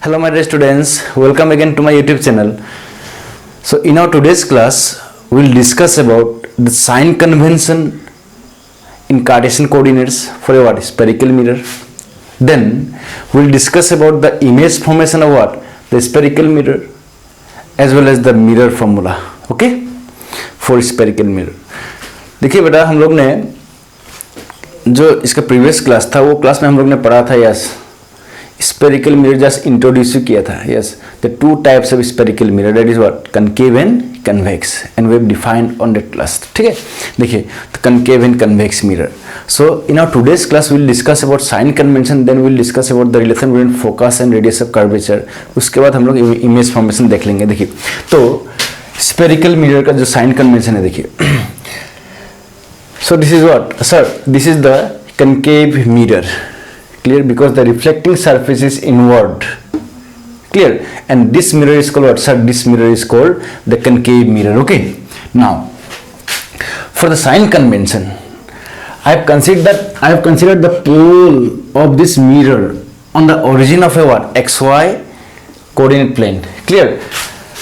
Hello my dear students, welcome again to my YouTube channel. So in our today's class, we will discuss about the sign convention in Cartesian coordinates for a what? Spherical mirror. Then we will discuss about the image formation of what? The spherical mirror as well as the mirror formula. Okay? For spherical mirror. देखिए बेटा, हम लोग ने जो इसका previous class था वो class में हम लोग ने पढ़ा था yes spherical mirror just introduce किया था. Yes the two types of spherical mirror, that is what concave and convex, and we have defined on that class. ठीक है, देखिए concave and convex mirror. So in our today's class we will discuss about sign convention, then we will discuss about the relation between focus and radius of curvature. उसके बाद हम लोग image formation देख लेंगे. देखिए तो स्फेरिकल मिरर का जो साइन कन्वेंशन है, देखिए so this is what sir, this is the concave mirror, clear, because the reflecting surface is inward, clear, and this mirror is called what sir? This mirror is called the concave mirror. Okay, now for the sign convention I have considered the pole of this mirror on the origin of a what? XY coordinate plane, clear.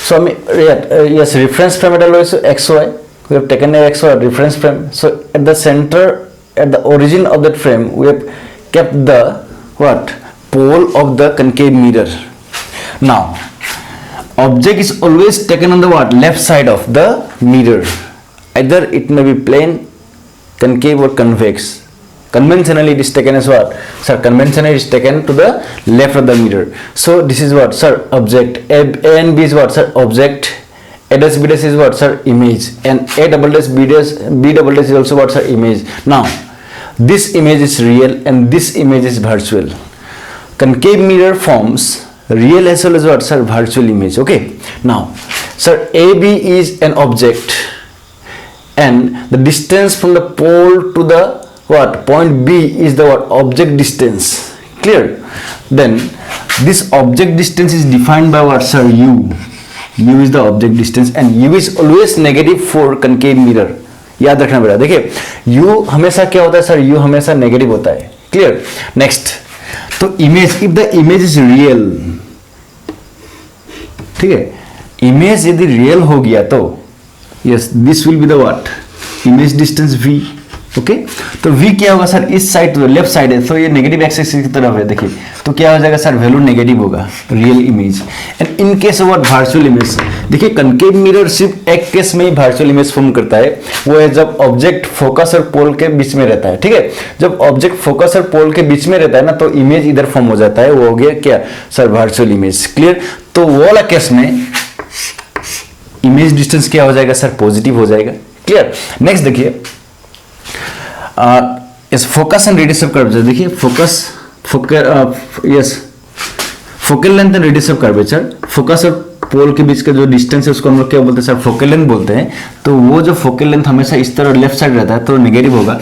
So yes, reference frame at always XY. We have taken a XY reference frame. So at the center, at the origin of that frame, we have kept the what? Pole of the concave mirror. Now, object is always taken on the what? Left side of the mirror. Either it may be plane, concave or convex. Conventionally it is taken as what? Sir, conventionally it is taken to the left of the mirror. So this is what? Sir, object. A and B is what? Sir, object. A dash B dash is what sir? Image. And A double dash B double dash is also what sir? Image. Now this image is real and this image is virtual. Concave mirror forms real as well as what sir? Virtual image. Okay, now sir, AB is an object and the distance from the pole to the what? Point B is the what? Object distance. Clear? Then this object distance is defined by what sir? U. U is the object distance and U is always negative for concave mirror. याद रखना बेटा. देखिए U हमेशा क्या होता है sir? U हमेशा negative होता है. क्लियर? नेक्स्ट, तो image, if the image is real, ठीक है, इमेज यदि रियल हो गया तो yes this will be the what? Image distance V. Okay, तो V क्या होगा सर? इस साइड तो लेफ्ट साइड है तो ये नेगेटिव एक्सिस की तरफ है. देखिए तो क्या हो जाएगा सर? वैल्यू नेगेटिव होगा, real image. And in case of what? Virtual image. देखिए कनकेव मिरर सिर्फ एक केस में ही वर्चुअल इमेज फॉर्म करता है, वो है जब ऑब्जेक्ट फोकस और पोल के बीच में रहता है. ठीक है, जब ऑब्जेक्ट फोकस और पोल के बीच में रहता है ना तो इमेज इधर फॉर्म हो जाता है, वो हो गया क्या सर? Virtual image. क्लियर? तो वो वाला केस में इमेज डिस्टेंस क्या हो जाएगा सर? पॉजिटिव हो जाएगा. क्लियर? नेक्स्ट देखिए इस focus and radius of curvature. देखिए focal length and radius of curvature. Focus और पोल के बीच का जो डिस्टेंस है उसको हम लोग क्या बोलते हैं सर? फोकल लेंथ बोलते हैं. तो वो जो फोकल लेंथ हमेशा इस तरह लेफ्ट साइड रहता है तो नेगेटिव होगा.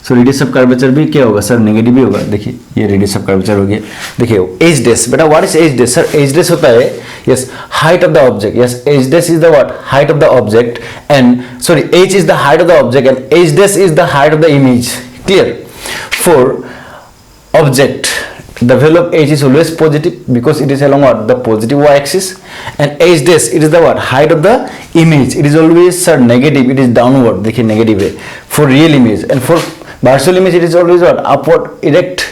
सो रेडियस ऑफ कर्वेचर भी क्या होगा सर? नेगेटिव ही होगा. देखिए ये रेडियस ऑफ कर्वेचर हो गया. देखिए एज डेस. बेटा what is h dash sir? H dash होता है yes height of the object. Yes h dash is the what? Height of the object and sorry h is the height of the object and h dash is the height of the image. Clear? For object the value of h is always positive because it is along what? The positive y axis. And h dash, it is the what? Height of the image. It is always sir negative, it is downward. देखिए negative है for real image, and for virtual image it is always what? Upward erect,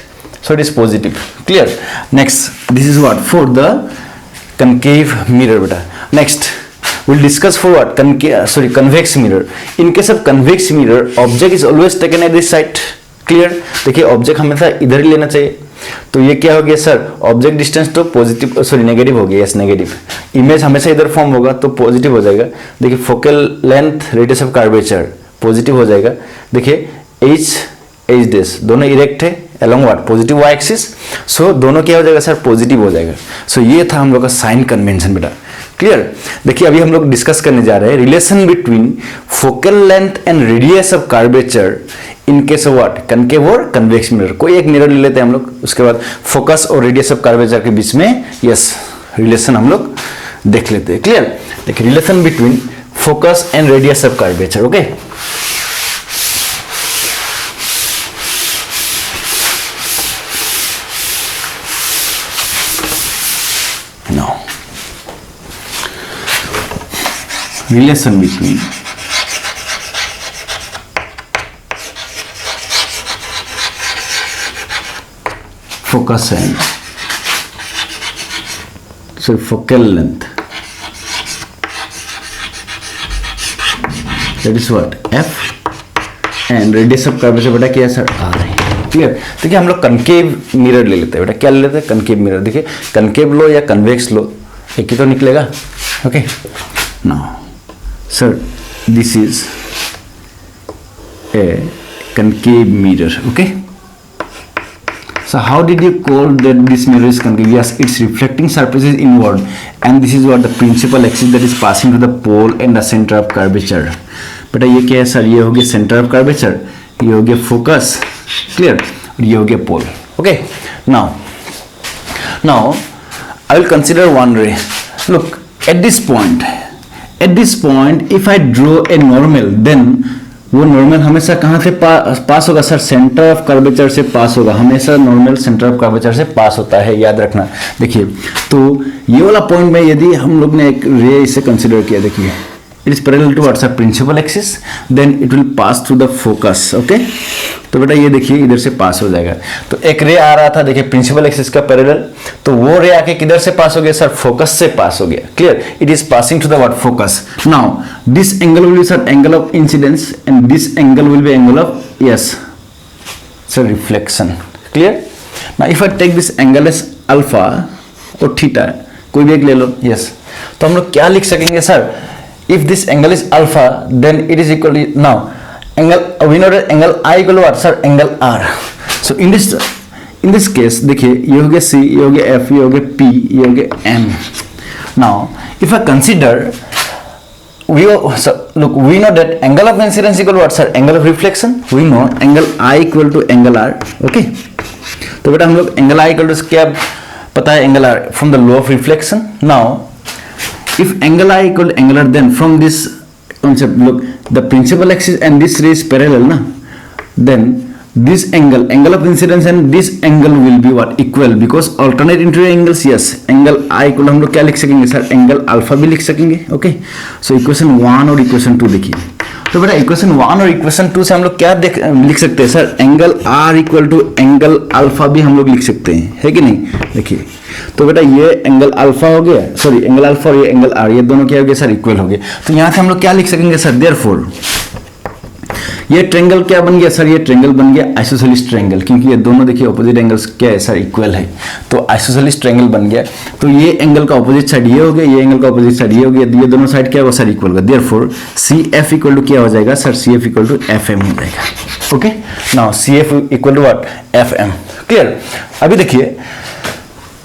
so it is positive. Clear? Next, this is what? For the concave mirror beta. Next we'll discuss for what? Convex mirror. In case of convex mirror, object is always taken at this side. Clear? देखिए object हमेशा इधर ही लेना चाहिए. तो ये क्या हो गया सर? ऑब्जेक्ट डिस्टेंस तो पॉजिटिव सॉरी नेगेटिव हो गया. Yes negative. इमेज हमेशा इधर फॉर्म होगा तो पॉजिटिव हो जाएगा. देखिए focal length radius of curvature positive हो जाएगा. देखिए एच डेस दोनों इरेक्ट है along what? Positive y axis. So दोनों क्या हो जाएगा सर? पॉजिटिव हो जाएगा. सो ये था हम लोग का साइन कन्वेंशन बेटा. क्लियर? देखिए अभी हम लोग डिस्कस करने जा रहे हैं relation between focal length and radius of curvature in case of what? Concave और कन्वेक्स मिरर. कोई एक मिरर ले लेते हैं हम लोग, उसके बाद फोकस और रेडियस ऑफ कर्वेचर के बीच में यस रिलेशन हम लोग देख लेते हैं. क्लियर? देखिए relation between focus and radius of curvature. Okay, now relation between focus and focal length, that is what f, and radius of curvature बेटा क्या है सर r है. क्लियर. देखिए हम लोग कनकेव मिरर ले लेते हैं बेटा. क्या ले लेते हैं? Concave mirror. देखिए कनकेव लो या कन्वेक्स लो, एक ही तो निकलेगा. Okay. Now sir this is a concave mirror. Okay. So how did you call that this mirror is concave? Yes, its reflecting surface is inward, and this is what the principal axis that is passing to the pole and the center of curvature. बेटा ये क्या है sir? ये हो गया centre of curvature, ये हो गया फोकस. क्लियर. और ये हो गया pole. Okay. Now I will consider one ray. Look at this point if I draw a normal, then वो नॉर्मल हमेशा कहाँ से पास होगा सर? सेंटर ऑफ कर्वेचर से पास होगा. हमेशा नॉर्मल सेंटर ऑफ कर्वेचर से पास होता है, याद रखना. देखिए तो ये वाला पॉइंट में यदि हम लोग ने एक रे इसे कंसीडर किया, देखिए it is parallel to what's principal axis, then it will pass through the focus. Okay. तो बेटा ये देखिए इधर से पास हो जाएगा. तो एक रे आ रहा था देखिए प्रिंसिपल एक्सिस का पैरेलल, तो वो रे आके किधर से पास हो गया सर? फोकस से पास हो गया. Clear. It is passing to the what? Focus. Now this angle will be sir angle of incidence, and this angle will be angle of yes sir reflection. Clear. Now if I take this angle as alpha और theta, कोई भी एक ले लो. Yes. तो हम लोग क्या लिख सकेंगे sir? If this angle is alpha, then it is equal to, now angle, we know that angle I equal to what sir? Angle R. So in this case देखिए ये हो गया C, ये हो गया F, ये हो गया P, ये हो गया M. Now if I consider we know that angle of incidence equal to what sir? Angle of reflection. We know angle I equal to angle R. Okay. तो बेटा हम लोग angle I equal to क्या पता है? Angle R from the law of reflection. Now if angle I equal to angle R, then from this concept, look, the principal axis and this ray is parallel na, then this angle of incidence and this angle will be what? Equal, because alternate interior angles. Yes, angle I equal हम लोग क्या लिख सकेंगे sir? Angle alpha भी लिख सकेंगे. Okay. So equation 1 और equation 2 देखिए. तो बेटा इक्वेशन 1 और इक्वेशन 2 से हम लोग क्या लिख सकते हैं sir? Angle R equal to angle alpha भी हम लोग लिख सकते हैं, है कि नहीं? देखिए तो बेटा ये एंगल अल्फा हो गया, सॉरी एंगल अल्फा और ये एंगल R, ये दोनों क्या हो गया सर? इक्वल हो गए. तो यहाँ से हम लोग क्या लिख सकेंगे सर? देयरफॉर ये ट्रायंगल क्या बन गया सर? ये ट्रायंगल बन गया आइसोसेलेस ट्रायंगल, क्योंकि ये दोनों देखिए ऑपोजिट एंगल्स क्या है सर? इक्वल है. तो आइसोसेलेस ट्रायंगल बन गया. तो ये एंगल का ऑपोजिट साइड ये हो गया, ये एंगल का ऑपोजिट साइड ये हो गया, ये दोनों साइड क्या होगा सर? इक्वल होगा. देयरफॉर CF इक्वल टू क्या हो जाएगा sir? CF equal to FM हो जाएगा. Okay. Now CF equal to what? FM. Clear. अभी देखिए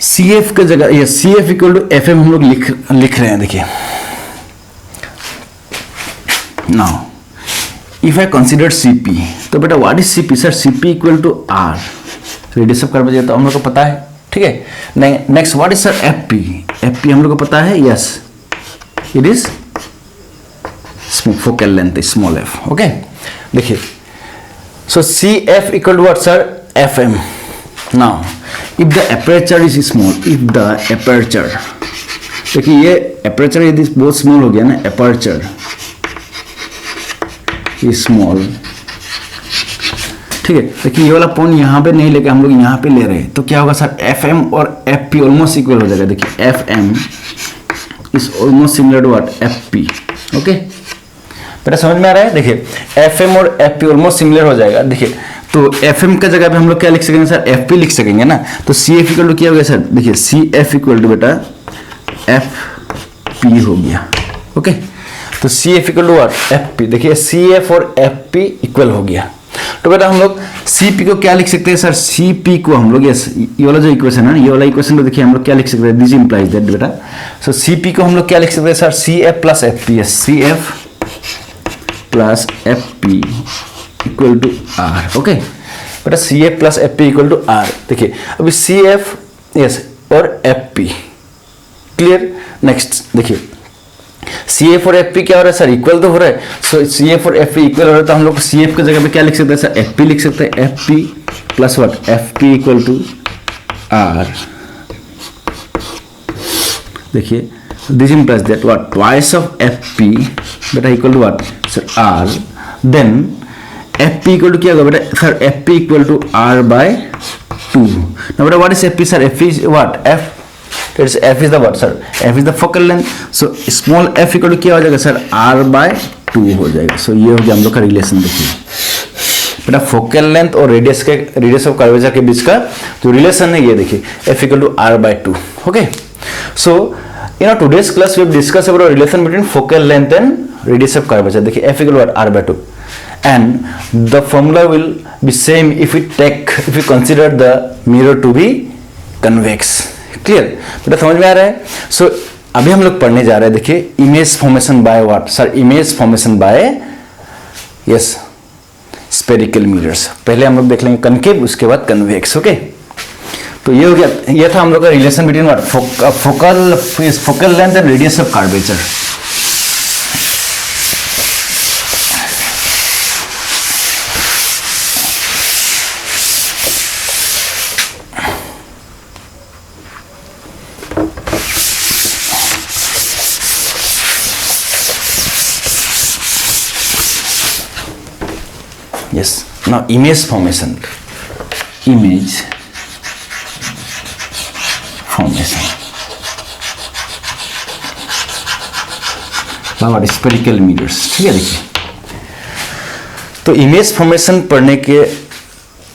CF की जगह ये CF इक्वल टू FM हम लोग लिख रहे हैं. देखिए now if I consider CP, तो बेटा what is CP sir? CP equal to R, radius of curvature तो हम लोग को पता है. ठीक है. Next what is sir? FP. FP हम लोग को पता है. Yes, it is focal length small f. Okay. देखिए so CF equal to what sir? FM. Now if the aperture is small, if the aperture, देखिए ये एपर्चर यदि बहुत स्मॉल हो गया ना, एपर्चर स्मॉल, ठीक है. देखिए ये वाला पॉइंट यहाँ पे नहीं लेके हम लोग यहाँ पे ले रहे हैं, तो क्या होगा सर? FM और FP ऑलमोस्ट इक्वल हो जाएगा. देखिए FM is almost similar to what? FP. Okay. बेटा समझ में आ रहा है? देखिए FM और FP ऑलमोस्ट सिमिलर हो जाएगा. देखिए तो FM का जगह पे हम लोग क्या लिख सकेंगे सर? FP लिख सकेंगे ना. तो CF इक्वल टू क्या हो गया सर? देखिए CF इक्वल टू बेटा FP हो गया. ओके. तो CF equal to what? FP. देखिए CF और FP इक्वल हो गया. तो बेटा हम लोग CP को क्या लिख सकते हैं सर? CP को हम लोग ये वाला जो इक्वेशन है ना, ये वाला इक्वेशन को देखिए हम लोग क्या लिख सकते हैं? दिस इंप्लाइज दैट बेटा. सो CP को हम लोग क्या लिख सकते हैं sir? CF plus FP. CF plus FP equal to R. Okay बेटा CF plus FP equal to R. देखिए अभी CF यस और FP. क्लियर. नेक्स्ट देखिए CF और FP क्या हो रहा है सर? इक्वल तो हो रहा है. सो CF और FP इक्वल हो रहा है, तो हम लोग CF की जगह पे क्या लिख सकते हैं सर? FP लिख सकते हैं. FP plus what? FP equal to R. देखिए this implies that what twice of fp बेटा equal to what sir r, then fp equal to क्या होगा बेटा sir fp equal to r by 2. now बेटा what is fp sir f is what f is the what sir f is the focal length, so small f equal to क्या हो जाएगा sir r by 2 हो जाएगा. सो ये हो गया हम लोग का रिलेशन. देखिए बेटा फोकल लेंथ और रेडियस ऑफ कर्वेचर के बीच का जो रिलेशन है ये देखिए f equal to r by 2. Okay, so in our today's class we have discussed about relation between focal length and radius of curvature. देखिए f equal to r by 2 and the formula will be same if we consider the mirror to be convex. clear बेटा समझ में आ रहा है. so अभी हम लोग पढ़ने जा रहे हैं. देखिए image formation by what sir image formation by yes spherical mirrors. पहले हम लोग देख लेंगे कनकेव, उसके बाद कन्वेक्स. ओके, तो ये हो गया, ये था हम लोग का relation between what focal length and radius of curvature. yes now image formation और स्फेरिकल मिरर्स. ठीक है, देखिए तो इमेज फॉर्मेशन पढ़ने के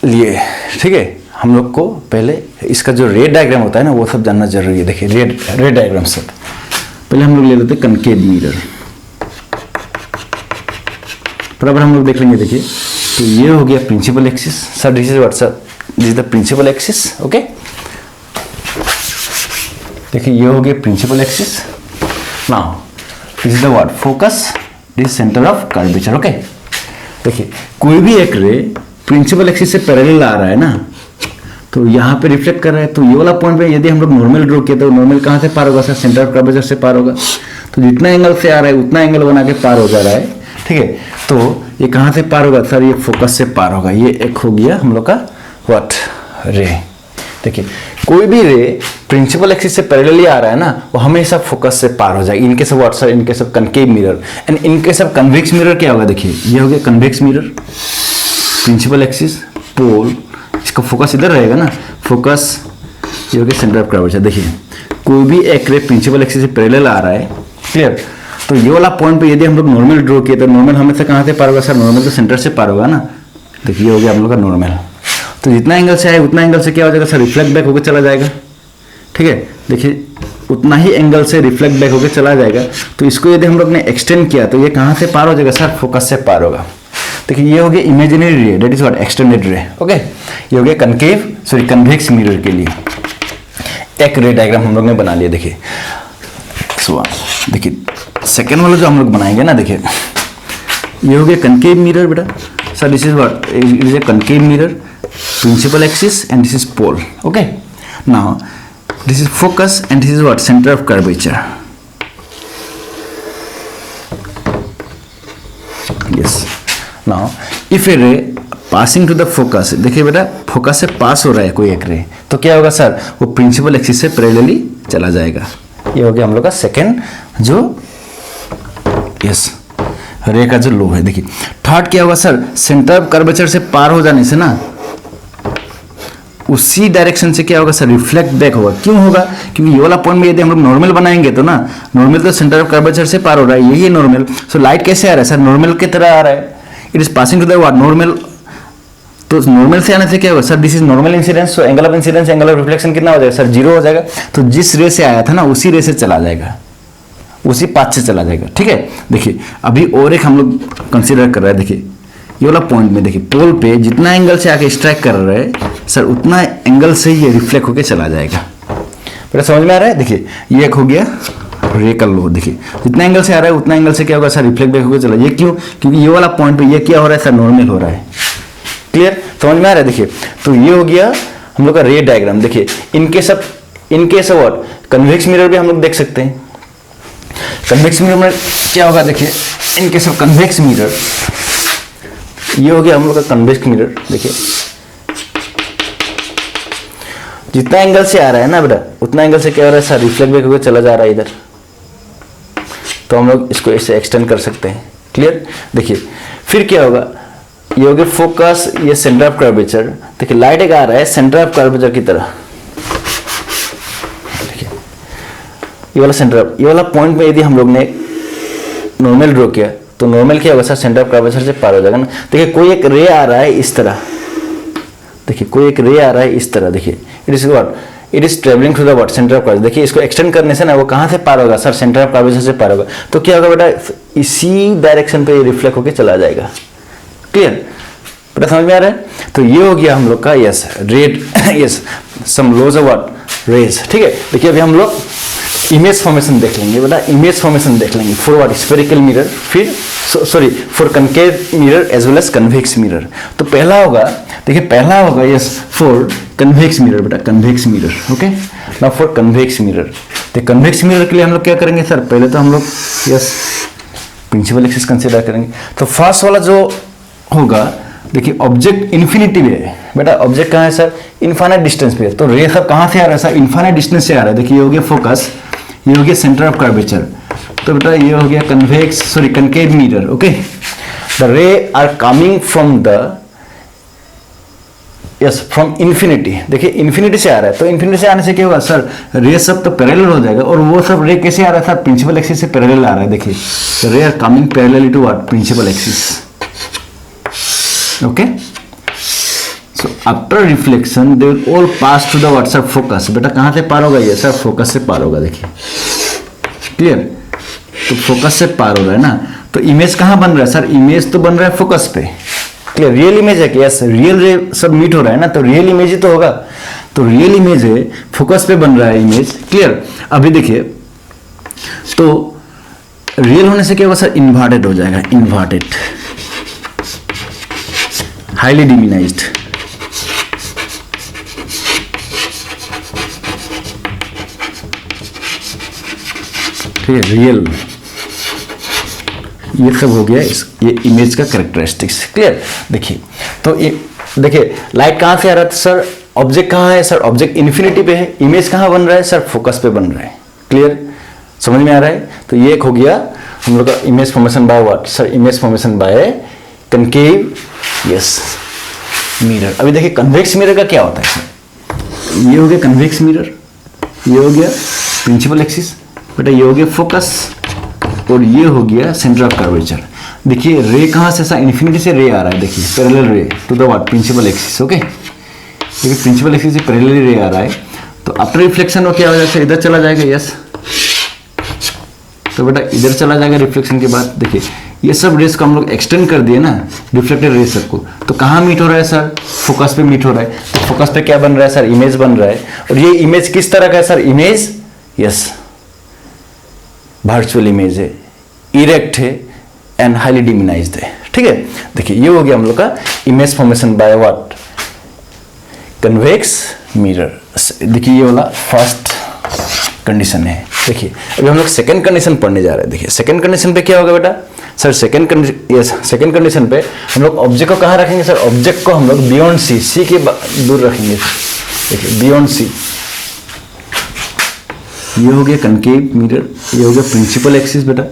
लिए ठीक है हम लोग को पहले इसका जो रे डायग्राम होता है ना वो सब जानना जरूरी है. देखिए रे डायग्राम सब पहले हम लोग ले लेते हैं कनकेव मिरर. बराबर हम लोग देख लेंगे. देखिए तो ये हो गया principal axis. Sir this is what sir this is the principal axis. Okay, देखिए ये हो गया principal axis. Now this is the what focus, this centre of curvature. Okay, देखिए कोई भी एक रे प्रिंसिपल एक्सिस से पैरेलल आ रहा है ना तो यहाँ पे रिफ्लेक्ट कर रहा है. तो ये वाला पॉइंट पे यदि हम लोग नॉर्मल ड्रॉ किया तो नॉर्मल कहाँ से पार होगा सर सेंटर ऑफ कर्वेचर से पार होगा. तो जितना एंगल से आ रहा है उतना एंगल बना के पार हो जा रहा है. ठीक है, तो ये कहाँ से पार होगा सर ये फोकस से पार होगा. ये एक हो गया हम लोग का व्हाट रे. देखिए कोई भी रे प्रिंसिपल एक्सिस से पैरेलली आ रहा है ना वो हमेशा फोकस से पार हो जाएगा. In case of what sir in case of concave mirror and in case of convex mirror क्या होगा. देखिए ये हो गया कन्वेक्स मिरर, प्रिंसिपल एक्सिस, पोल, इसका फोकस इधर रहेगा ना, फोकस ये हो गया सेंटर ऑफ कर्वेचर. देखिए कोई भी एक रे प्रिंसिपल एक्सिस से पैरेलल आ रहा है. क्लियर, तो ये वाला पॉइंट पे यदि हम लोग नॉर्मल ड्रॉ किए तो नॉर्मल हमेशा कहाँ से पार होगा सर नॉर्मल तो सेंटर से पार होगा ना. देखिए ये हो गया हम लोग का नॉर्मल. तो जितना एंगल से आए उतना एंगल से क्या हो जाएगा सर रिफ्लेक्ट बैक होकर चला जाएगा. ठीक है, देखिए उतना ही एंगल से रिफ्लेक्ट बैक होकर चला जाएगा. तो इसको यदि हम लोग ने एक्सटेंड किया तो ये कहाँ से पार हो जाएगा सर फोकस से पार होगा. देखिए ये हो गया इमेजिनरी रे, दैट इज व्हाट एक्सटेंडेड रे. ओके, ये हो गया कनकेव सॉरी कन्वेक्स मिरर के लिए एक रे डायग्राम हम लोग ने बना लिया. देखिए सो देखिए सेकेंड वाला जो हम लोग बनाएंगे ना, देखिए ये हो गया कनकेव मिरर बेटा. Sir this is what it is a concave mirror, principal axis and this is pole. Okay, now this is focus and this is what centre of curvature. Yes, now if a ray passing to the focus, देखिए बेटा focus से pass हो रहा है कोई एक रे तो क्या होगा सर वो प्रिंसिपल एक्सिस से पैरेलली चला जाएगा. ये हो गया हम लोग का सेकेंड जो यस रे का जो लो है. देखिए थर्ड क्या होगा सर सेंटर ऑफ कर्वेचर से पार हो जाने से ना उसी डायरेक्शन से क्या होगा सर रिफ्लेक्ट बैक होगा. क्यों होगा, क्योंकि ये वाला पॉइंट में यदि हम लोग नॉर्मल बनाएंगे तो ना नॉर्मल तो सेंटर ऑफ कर्वेचर से पार हो रहा है, यही है नॉर्मल. सो लाइट कैसे आ रहा है सर नॉर्मल की तरह आ रहा है. It is passing to the what normal. तो नॉर्मल से आने से क्या होगा sir this is normal incidence. So angle of incidence angle of reflection कितना हो जाएगा सर जीरो हो जाएगा. तो जिस रे से आया था ना उसी रे से चला जाएगा, उसी पाथ से चला जाएगा. ठीक है, देखिए अभी और एक हम लोग कंसीडर कर रहे हैं. देखिए ये वाला पॉइंट में देखिए पोल पे जितना एंगल से आके स्ट्राइक कर रहे हैं सर उतना एंगल से ही रिफ्लेक्ट होके चला जाएगा. मेरा समझ में आ रहा है. देखिए ये एक हो गया रे का लो. देखिए जितना एंगल से आ रहा है उतना एंगल से क्या होगा सर रिफ्लेक्ट बैक होकर चला. ये क्यों, क्योंकि ये वाला पॉइंट पे ये क्या हो रहा है सर नॉर्मल हो रहा है. क्लियर, समझ में आ रहा है. देखिए तो ये हो गया हम लोग का रे डायग्राम. देखिए in case of what convex mirror भी हम लोग देख सकते हैं. कन्वेक्स मिरर में क्या होगा, देखिए इनकेस ऑफ कन्वेक्स मिरर ये हो गया हम लोग का कन्वेक्स मिरर. देखिए जितना एंगल से आ रहा है ना बेटा, उतना एंगल से क्या हो रहा है सर, रिफ्लेक्ट बैक होकर चला जा रहा है इधर। तो हम लोग इसको ऐसे एक्सटेंड कर सकते हैं। क्लियर? देखिए फिर क्या होगा, ये हो गया फोकस, ये सेंटर ऑफ कर्वेचर। देखिए लाइट एक आ रहा है सेंटर ऑफ कर्वेचर की तरह, देखिए ये वाला सेंटर ऑफ, ये वाला पॉइंट में यदि हम लोग ने नॉर्मल ड्रॉ किया तो नॉर्मल क्या होगा सर, सेंटर ऑफ कर्वेचर से पार हो जाएगा ना। देखिए कोई एक रे आ रहा है इस तरह, देखिए कोई एक रे आ रहा है इस तरह, देखिए it is what, it is travelling through the what, centre of curvature. देखिए इसको एक्सटेंड करने से ना वो कहां से पार होगा सर, सेंटर ऑफ कर्वेचर से पार होगा। तो क्या होगा बेटा, इसी डायरेक्शन पे रिफ्लेक्ट होकर चला जाएगा। क्लियर बेटा, समझ में आ रहा है? तो ये हो गया हम लोग का yes red, yes some laws of what, rays. ठीक है, देखिए अभी हम लोग इमेज फॉर्मेशन देख लेंगे बेटा, इमेज फॉर्मेशन देख लेंगे फॉर व्हाट, स्फेरिकल मिरर, फिर sorry for concave mirror as well as convex mirror. तो पहला होगा, देखिए पहला होगा यस फॉर कन्वेक्स मिरर बेटा, convex mirror. Okay, now for convex mirror, तो कन्वेक्स मिरर के लिए हम लोग क्या करेंगे सर, पहले तो हम लोग यस प्रिंसिपल एक्सिस कंसीडर करेंगे। तो फर्स्ट वाला जो होगा, देखिए ऑब्जेक्ट इन्फिनिटी पे है बेटा, ऑब्जेक्ट कहाँ है सर, इनफाइनाइट डिस्टेंस पे है। तो रे सब कहाँ से आ रहा है सर, इनफाइनाइट डिस्टेंस से आ रहा है। देखिए ये हो गया फोकस, ये हो गया सेंटर ऑफ कर्वेचर। तो बेटा ये हो गया convex sorry concave mirror. Okay, the ray are coming from the yes from infinity. देखिए इन्फिनिटी से आ रहा है, तो इन्फिनिटी से आने से क्या होगा सर, रे सब तो पैरेलल हो जाएगा। और वो सब रे कैसे आ रहा है सर, प्रिंसिपल एक्सिस से पैरेलल आ रहा है। देखिए ray are coming parallelly to what, principal axis. Okay, so after reflection they will all pass to the what sir, focus. बेटा कहां से पार होगा ये सर, फोकस से पार होगा। देखिए क्लियर, तो फोकस से पार हो रहा है ना। तो इमेज कहां बन रहा है सर, इमेज तो बन रहा है फोकस पे। क्लियर, रियल इमेज है कि यस, रियल रे सब मीट हो रहा है ना, तो रियल इमेज ही तो होगा। तो रियल इमेज है, फोकस पे बन रहा है इमेज। क्लियर, अभी देखिए तो रियल होने से क्या होगा सर, इन्वर्टेड हो जाएगा, इन्वर्टेड, हाईली डिमिनाइज्ड। ठीक है, रियल, ये सब हो गया ये इमेज का कैरेक्टरिस्टिक्स। क्लियर, देखिए तो ये देखिए लाइट कहां से आ रहा है सर, ऑब्जेक्ट कहां है सर, ऑब्जेक्ट इन्फिनिटी पे है। इमेज कहां बन रहा है सर, फोकस पे बन रहा है। क्लियर, समझ में आ रहा है? तो ये एक हो गया हम लोग का image formation by what sir, image formation by concave yes mirror. अभी देखिए कन्वेक्स मिरर का क्या होता है सर, ये हो गया कन्वेक्स मिरर, ये हो गया प्रिंसिपल एक्सिस बेटा, ये हो गया फोकस, और ये हो गया सेंटर ऑफ कर्वेचर। देखिए रे कहां से सर, इन्फिनिटी से रे आ रहा है। देखिए parallel ray to the what, principal axis. Okay, देखिए प्रिंसिपल एक्सिस से पैरेलल रे आ रहा है। तो आफ्टर रिफ्लेक्शन वो क्या हो जाएगा, इधर चला जाएगा। यस, तो बेटा इधर चला जाएगा रिफ्लेक्शन के बाद। देखिए ये सब रेस को हम लोग एक्सटेंड कर दिए ना, रिफ्लेक्टेड रेस सबको। तो कहाँ मीट हो रहा है सर, फोकस पे मीट हो रहा है। तो फोकस पे क्या बन रहा है सर, इमेज बन रहा है। और ये इमेज किस तरह का है sir, image yes virtual image है, इरेक्ट है एंड हाईली डिमिनाइज्ड है। ठीक है, देखिए ये हो गया हम लोग का image formation by what, convex mirror. देखिए ये वाला फर्स्ट कंडीशन है। देखिए अभी हम लोग सेकंड कंडीशन पढ़ने जा रहे हैं। देखिए सेकंड कंडीशन पे क्या होगा बेटा सर, सेकंड कंडीशन पे हम लोग ऑब्जेक्ट को कहाँ रखेंगे सर, ऑब्जेक्ट को हम लोग बियॉन्ड सी के दूर रखेंगे। देखिए बियॉन्ड सी, ये हो गया कनकेव मिरर, ये हो गया प्रिंसिपल एक्सिस बेटा,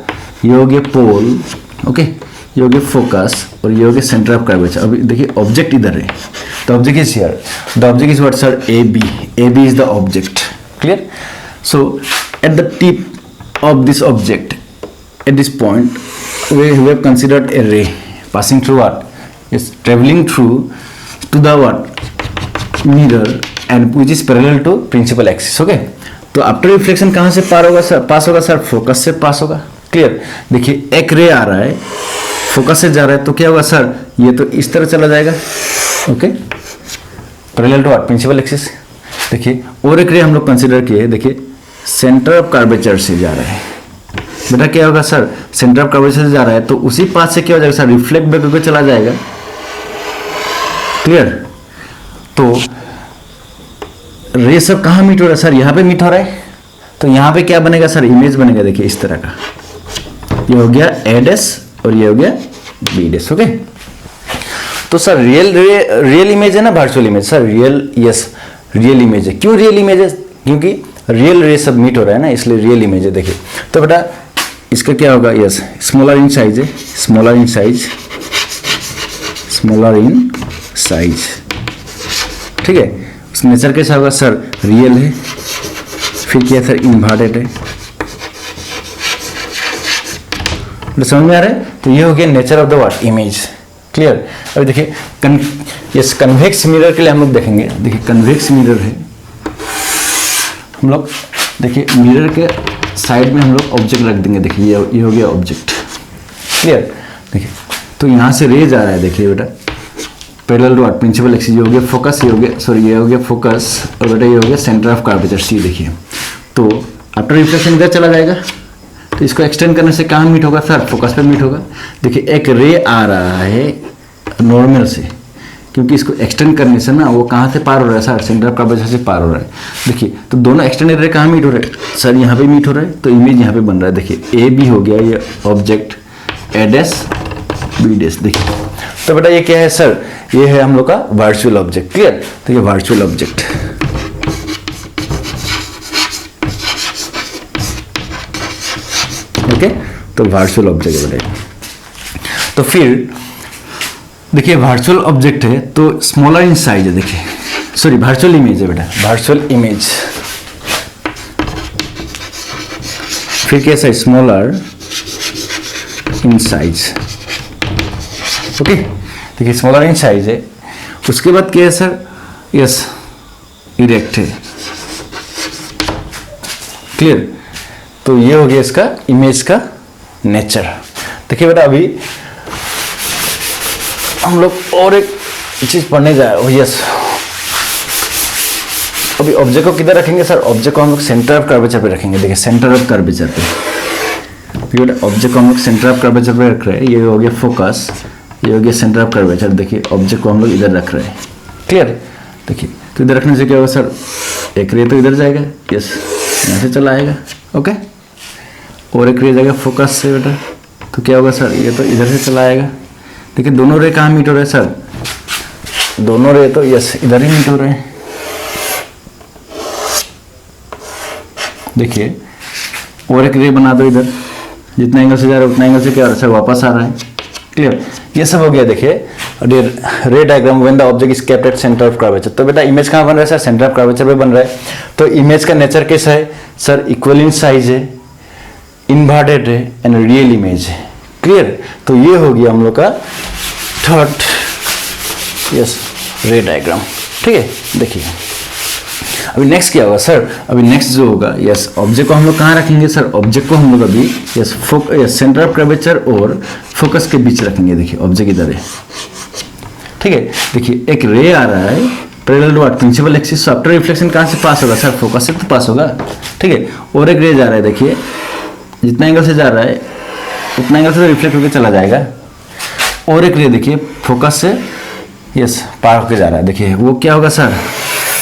ये हो गया पोल। ओके, ये हो गया फोकस, और ये हो गया सेंटर ऑफ कर्वेचर। अभी देखिए ऑब्जेक्ट इधर है, the object is here, the object is what sir, A B is the object. Clear, so at the tip of this object, at this point we have considered a ray passing through what, is traveling through to the what, mirror, and which is parallel to principal axis. Okay, तो after reflection कहाँ से पार होगा sir, पास होगा sir, focus से पास होगा। Clear, देखिए एक रे आ रहा है, फोकस से जा रहा है, तो क्या होगा सर, ये तो इस तरह चला जाएगा। Okay, parallel to what, principal axis. देखिए और एक रे हम लोग कंसिडर किए, देखिए सेंटर ऑफ कर्वेचर से जा रहा है बेटा, क्या होगा सर, सेंटर ऑफ कर्वेचर से जा रहा है, तो उसी पाथ से क्या हो जाएगा सर, रिफ्लेक्ट बैक होकर चला जाएगा। क्लियर, तो रे सब कहाँ मीट हो रहा है सर, यहाँ पे मीट हो रहा है। तो यहाँ पे क्या बनेगा सर, इमेज बनेगा। देखिए इस तरह का, ये हो गया ए डैश और ये हो गया बी डैश। ओके, तो सर रियल इमेज है ना virtual image sir, real yes real image है। क्यों रियल इमेज है? क्योंकि रियल रे सब मीट हो रहा है ना, इसलिए रियल इमेज है। देखिए तो बेटा इसका क्या होगा, यस स्मॉलर इन साइज है, smaller in size, smaller in size, ठीक है। उस नेचर कैसा होगा सर, रियल है। फिर क्या सर, इन्वर्टेड है। तो समझ में आ रहा है? तो ये हो गया nature of the what, image. Clear? अभी देखिए यस कन्वेक्स मिरर के लिए हम लोग देखेंगे। देखिए कन्वेक्स मिरर है, हम लोग देखिए मिरर के साइड में हम लोग ऑब्जेक्ट रख देंगे। देखिए ये हो गया ऑब्जेक्ट। क्लियर? देखिए तो यहाँ से रे जा रहा है, देखिए बेटा parallel to what, principal axis. ये हो गया फोकस, ये हो गया सॉरी ये हो गया फोकस, और बेटा ये हो गया सेंटर ऑफ कर्वेचर सी। देखिए तो आफ्टर रिफ्लेक्शन इधर चला जाएगा, तो इसको एक्सटेंड करने से कहाँ मीट होगा सर, फोकस पे मीट होगा। देखिए एक रे आ रहा है नॉर्मल से, क्योंकि इसको एक्सटेंड करने से ना वो कहाँ से पार हो रहा है सर, सेंटर ऑफ कर्वेचर से पार हो रहा है। देखिए तो दोनों एक्सटेंडेड रे कहाँ मीट हो रहे हैं सर, यहाँ पे मीट हो रहा है, तो इमेज यहाँ पे बन रहा है। देखिए ए बी हो गया ये ऑब्जेक्ट, ए डैश बी डैश। देखिए तो बेटा ये क्या है सर, ये है हम लोग का वर्चुअल ऑब्जेक्ट। क्लियर? तो ये वर्चुअल ऑब्जेक्ट, ओके तो वर्चुअल ऑब्जेक्ट है बेटा। तो फिर देखिए वर्चुअल ऑब्जेक्ट है तो स्मॉलर इन साइज है। देखिए सॉरी वर्चुअल इमेज है बेटा, वर्चुअल इमेज। फिर कैसा है, स्मॉलर इन साइज। ओके देखिए स्मॉलर इन साइज है। उसके बाद क्या है सर, यस इरेक्ट है। क्लियर? तो ये हो गया इसका इमेज का नेचर। देखिए बेटा अभी हम लोग और एक चीज पढ़ने जा रहे हैं। यस अभी ऑब्जेक्ट को किधर रखेंगे सर, ऑब्जेक्ट को हम लोग सेंटर ऑफ कर्वेचर पे रखेंगे। देखिए सेंटर ऑफ कर्वेचर पे, ऑब्जेक्ट को हम लोग सेंटर ऑफ कर्वेचर पे रख रहे हैं। ये हो गया फोकस, ये हो गया सेंटर ऑफ कर्वेचर। देखिए ऑब्जेक्ट को हम लोग इधर रख रहे हैं। क्लियर? देखिए तो इधर रखने से क्या होगा सर, एक रे तो इधर जाएगा, यस यहाँ से चला आएगा, ओके और एक रे जाएगा फोकस से बेटा, तो क्या होगा सर, ये तो इधर से चला आएगा। देखिए दोनों रे कहाँ मीट हो रहे हैं सर, दोनों रे तो यस इधर ही मीट हो रहे हैं। देखिए और एक रे बना दो इधर, जितना एंगल से जा रहा है उतना एंगल से क्या हो रहा है सर, वापस आ रहा है। क्लियर? ये सब हो गया। देखिए रे diagram when the object is kept at centre of curvature. तो बेटा इमेज कहाँ बन रहा है सर, सेंटर ऑफ कर्वेचर पे बन रहा है। तो इमेज का नेचर कैसा है सर, इक्वल इन साइज है, इन्वर्टेड है एंड रियल इमेज है। क्लियर? तो ये हो गया हम लोग का थर्ड यस रे डायग्राम। ठीक है? देखिए अभी नेक्स्ट क्या होगा सर, अभी नेक्स्ट जो होगा यस ऑब्जेक्ट को हम लोग कहाँ रखेंगे सर, ऑब्जेक्ट को हम लोग अभी यस सेंटर ऑफ कर्वेचर और फोकस के बीच रखेंगे। देखिए ऑब्जेक्ट इधर है, ठीक है। देखिए एक रे आ रहा है parallel to what, principal axis. After reflection कहाँ से पास होगा सर, फोकस से तो पास होगा, ठीक है। और एक रे जा रहा है, देखिए जितना एंगल से जा रहा है उतना एंगल से रिफ्लेक्ट होकर चला जाएगा। और एक रे देखिए फोकस से यस पार होकर जा रहा है, देखिए वो क्या होगा sir,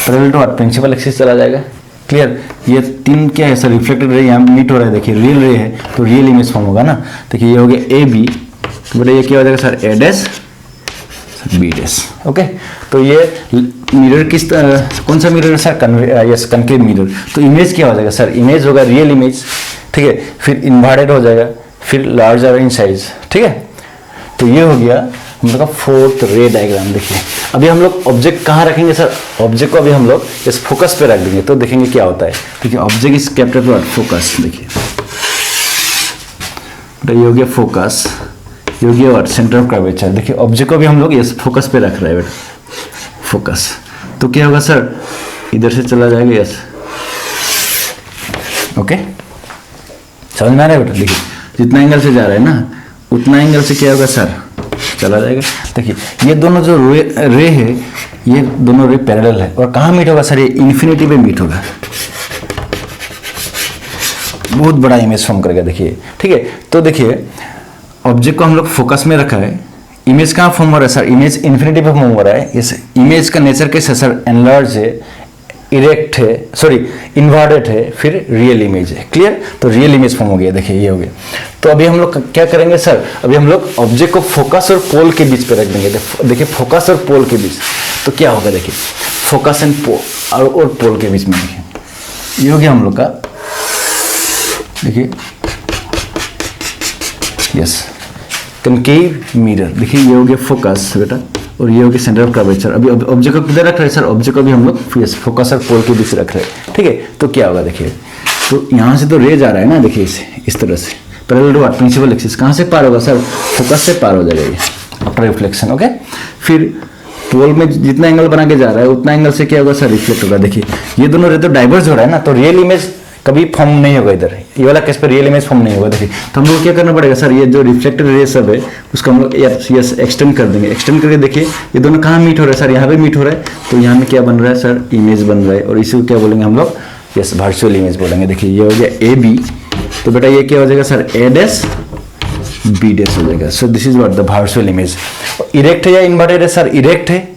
parallel to what, principal axis चला जाएगा। क्लियर? ये तीन क्या है सर, रिफ्लेक्टेड रे यहाँ मीट हो रहा है। देखिए रियल रे है तो रियल इमेज फॉर्म होगा ना। देखिए ये हो गया ए बी, तो बेटा ये क्या हो जाएगा sir, A dash B dash. Okay तो ये मिरर किस कौन सा मिरर है सर, यस कनकेव मिरर। तो इमेज क्या हो जाएगा सर, इमेज होगा रियल इमेज, ठीक है। फिर इन्वर्टेड हो जाएगा, फिर लार्जर इन साइज, ठीक है। तो ये हो गया हम लोग का फोर्थ रे डायग्राम। देखिए अभी हम लोग ऑब्जेक्ट कहाँ रखेंगे सर, ऑब्जेक्ट को अभी हम लोग इस फोकस पे रख देंगे, तो देखेंगे क्या होता है। देखिए object is kept at what, focus. देखिए ये हो गया फोकस, ये हो गया व्हाट, सेंटर ऑफ कर्वेचर। देखिए ऑब्जेक्ट को भी हम लोग इस फोकस पे रख रहे हैं बेटा, फोकस। तो क्या होगा सर, इधर से चला जाएगा, यस ओके समझ में आ रहा है बेटा। देखिए जितना एंगल से जा रहा है ना उतना एंगल से क्या होगा सर, चला जाएगा। देखिए ये दोनों जो रे है, ये दोनों रे पैरेलल है, और कहाँ मीट होगा सर, ये इन्फिनिटी पे मीट होगा, बहुत बड़ा इमेज फॉर्म करेगा। देखिए ठीक है। तो देखिए ऑब्जेक्ट को हम लोग फोकस में रखा है, इमेज कहाँ फॉर्म हो रहा है सर, इमेज इन्फिनिटी पे फॉर्म हो रहा है। इस इमेज का नेचर कैसा सर, एनलार्ज है इरेक्ट है, सॉरी इन्वर्टेड है, फिर रियल इमेज है। क्लियर? तो रियल इमेज फॉर्म हो गया, देखिए ये हो गया। तो अभी हम लोग क्या करेंगे सर, अभी हम लोग ऑब्जेक्ट को फोकस और पोल के बीच पे रख देंगे। देखिए फोकस और पोल के बीच तो क्या होगा, देखिए फोकस एंड पोल और पोल के बीच में, देखिए ये हो गया हम लोग का, देखिए यस कनकेव मिरर। देखिए ये हो गया फोकस बेटा, और ये हो गया सेंटर ऑफ कर्वेचर। अभी ऑब्जेक्ट को किधर रख रहे हैं सर, ऑब्जेक्ट को भी हम लोग फोकस और पोल के बीच रख रहे हैं। ठीक है, तो क्या होगा देखिए, तो यहाँ से तो रे जा रहा है ना, देखिए इस तरह से पैरेलल टू प्रिंसिपल एक्सिस, कहाँ से पार होगा सर, फोकस से पार हो जाएगा ये आफ्टर रिफ्लेक्शन। ओके, फिर पोल में जितना एंगल बना के जा रहा है उतना एंगल से क्या होगा सर, रिफ्लेक्ट होगा। देखिए ये दोनों रे तो डाइवर्ज हो रहा है ना, तो रियल इमेज कभी फॉर्म नहीं होगा इधर, ये वाला केस पे रियल इमेज फॉर्म नहीं होगा। देखिए तो हम लोग क्या करना पड़ेगा सर, ये जो रिफ्लेक्टेड रे सब है उसको हम लोग यस एक्सटेंड कर देंगे। एक्सटेंड करके देखिए ये दोनों कहाँ मीट हो रहा है सर, यहाँ पे मीट हो रहा है, तो यहाँ में क्या बन रहा है सर, इमेज बन रहा है, और इसी को क्या बोलेंगे हम लोग, यस वर्चुअल इमेज बोलेंगे। देखिए ये हो गया ए बी, तो बेटा ये क्या हो जाएगा sir, A dash B dash हो जाएगा। So this is what the virtual image. Erect है या इन्वर्टेड है सर, इरेक्ट है,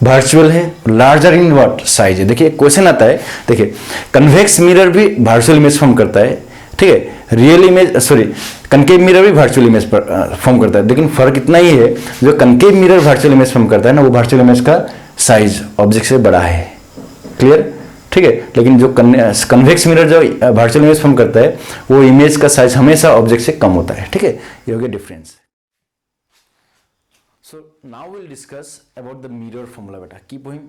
वर्चुअल है, लार्जर इन व्हाट साइज है। देखिए क्वेश्चन आता है, देखिए कन्वेक्स मिरर भी वर्चुअल इमेज फॉर्म करता है, ठीक है, real image sorry concave mirror भी वर्चुअल इमेज फॉर्म करता है, लेकिन फर्क इतना ही है, जो concave mirror virtual image form करता है ना, वो वर्चुअल इमेज का साइज ऑब्जेक्ट से बड़ा है। क्लियर? ठीक है, लेकिन जो कन्वेक्स मिरर जो वर्चुअल इमेज फॉर्म करता है वो इमेज का साइज हमेशा ऑब्जेक्ट से कम होता है। ठीक है, ये हो गया difference. So now we'll discuss about the mirror formula बेटा, keep going,